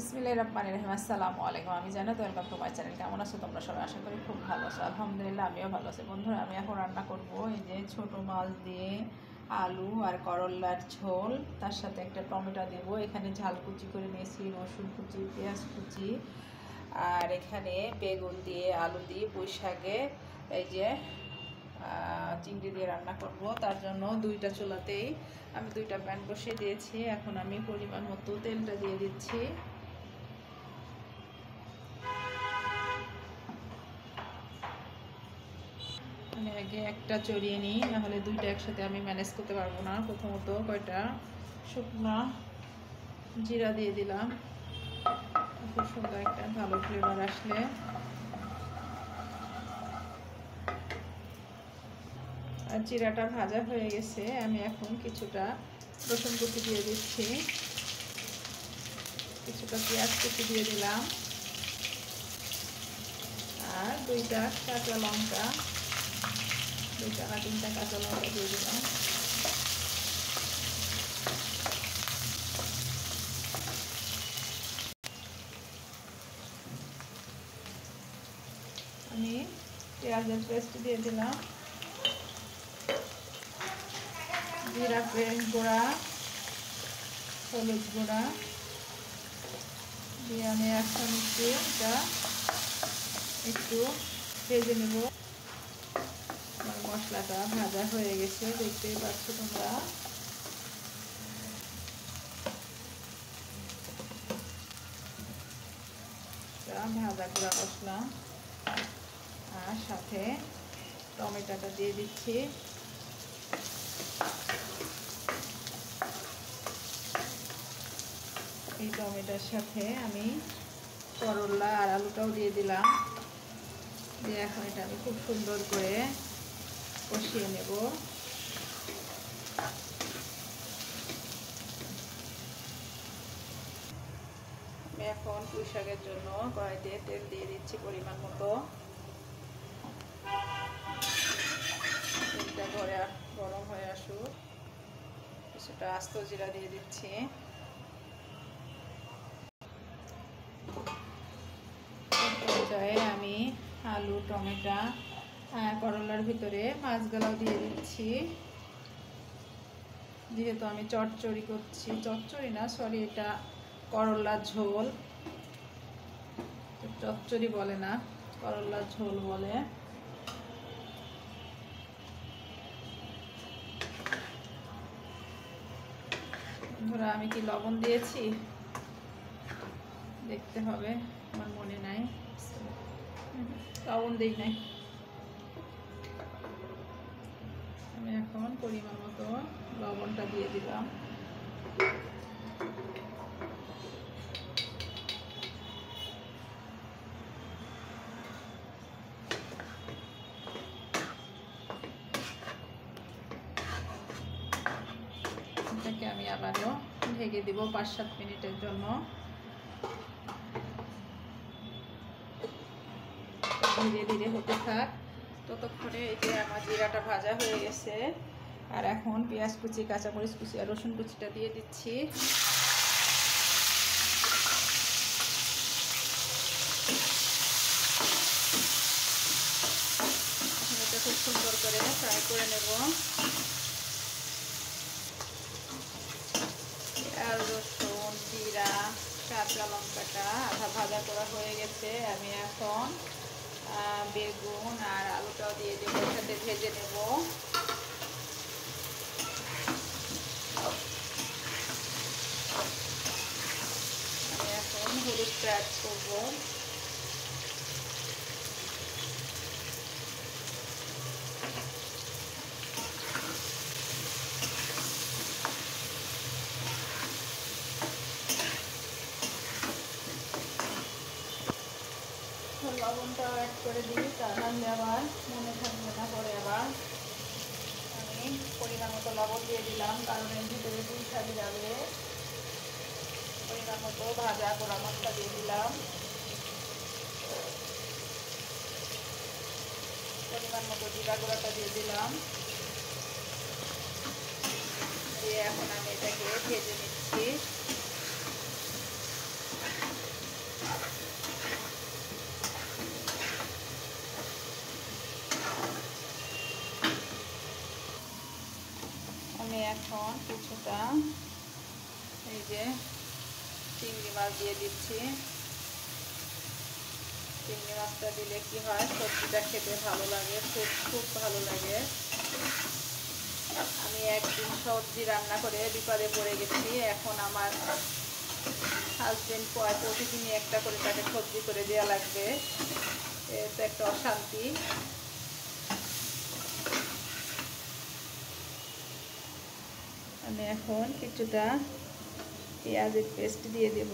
বিসমিল্লাহির রহমানির রহিম। আসসালামু আলাইকুম। আমি জান্নাত, ওয়েলকাম টু মাই চ্যানেল। কেমন আছো তোমরা সবাই? আশা করি খুব ভালো আছো। আলহামদুলিল্লাহ আমিও ভালো আছি। বন্ধুরা, আমি এখন রান্না করব এই যে ছোট মাছ দিয়ে আলু আর করল্লার ঝোল, তার সাথে একটা টমেটো দেব। এখানে ঝাল কুচি করে নিয়েছি, রসুন কুচি, পেঁয়াজ কুচি, আর এখানে বেগুন দিয়ে আলু দিয়ে পুঁই শাকে এই যে চিংড়ি দিয়ে রান্না করব। তার জন্য দুইটা চুলাতেই আমি দুইটা প্যান বসিয়ে দিয়েছি। এখন আমি পরিমাণ মতো তেলটা দিয়ে দিচ্ছি। আমি আগে একটা চড়িয়ে নিই, নাহলে দুইটা একসাথে আমি ম্যানেজ করতে পারবো না। প্রথমত কয়টা শুকনো জিরা দিয়ে দিলাম, খুব সুন্দর একটা ভালো ফ্লেভার আসলে। আর জিরাটা ভাজা হয়ে গেছে, আমি এখন কিছুটা রসুন কুচি দিয়ে দিচ্ছি, কিছুটা পেঁয়াজ কুচি দিয়ে দিলাম, আর দুইটা কাঁচা লঙ্কা, দুইটা না তিনটা কাঁচা লঙ্কা দিয়ে দিলাম। আমি পেঁয়াজের পেস্ট দিয়ে দিলাম, জিরা গুঁড়া, হলুদ গুঁড়া দিয়ে আমি এখন এটা একটু ভেজে নেব। আমার মশলাটা ভাজা হয়ে গেছে, দেখতেই পাচ্ছ তোমরা। ভাজা গুঁড়া মশলা আর সাথে টমেটোটা দিয়ে দিচ্ছি। এই টমেটোর সাথে আমি করলা আর আলুটাও দিয়ে দিলাম, দিয়ে এখন এটা আমি খুব সুন্দর করে কষিয়ে নেব। আমি এখন পুঁই শাকের জন্য কড়াইতে তেল দিয়ে দিচ্ছি পরিমাণ মতো। তেলটা গরম হয়ে আসুক, কিছুটা আস্ত জিরা দিয়ে দিচ্ছি। আমি আলু, টমেটো, করলার ভিতরে মাছগুলাও দিয়ে দিচ্ছি। যেহেতু আমি চচ্চড়ি করছি, চচ্চড়ি না সরি, এটা করলার ঝোল, চচ্চড়ি বলে না, করলার ঝোল বলে। ধরো আমি কি লবণ দিয়েছি দেখতে হবে, আমার মনে নাই, লবণ দিই নাই। আমি এখন পরিমাণ মতো লবণটা দিয়ে দিলাম। এটাকে আমি আবারও ঢেকে দিব 5-7 মিনিটের জন্য। ধীরে ধীরে হতে থাক, ততক্ষণে এই যে আমার জিরাটা ভাজা হয়ে গেছে। আর এখন পেঁয়াজ কুচি, কাঁচামরিচ কুচি আর রসুন কুচিটা দিয়ে দিচ্ছি। এটা খুব সুন্দর করে ফ্রাই করে নেব। আর রসুন, জিরা, কাঁচা লঙ্কাটা আধা ভাজা করা হয়ে গেছে। আমি এখন বেগুন আর আলুটাও দিয়ে দেবো, সাথে ভেজে নেব। আমি এখন হলুদ অ্যাড করবো। লবণটাও অ্যাড করে দিই, তাহলে আবার মনে থাকবে না পরে। আবার আমি পরিমাণ মতো লবণ দিয়ে দিলাম, কারণ এর ভিতরে পুঁই শাক যাবে। পরিমাণ মতো ভাজা পোড়া মশলা দিয়ে দিলাম, পরিমাণ মতো জিরা গুঁড়াটা দিয়ে দিলাম, দিয়ে এখন আমি এটাকে ভেজে নিচ্ছি। কিছুটা এই যে চিংড়ি মাছ দিয়ে দিচ্ছি। চিংড়ি মাছটা দিলে কি হয়, সবজিটা খেতে ভালো লাগে, খুব ভালো লাগে। আমি একদিন সবজি রান্না করে বিপদে পড়ে গেছি। এখন আমার হাজবেন্ড প্রতিদিনই একটা করে তাকে সবজি করে দেওয়া লাগবে, এটা একটা অশান্তি। আমি এখন কিছুটা পেঁয়াজের পেস্ট দিয়ে দেব।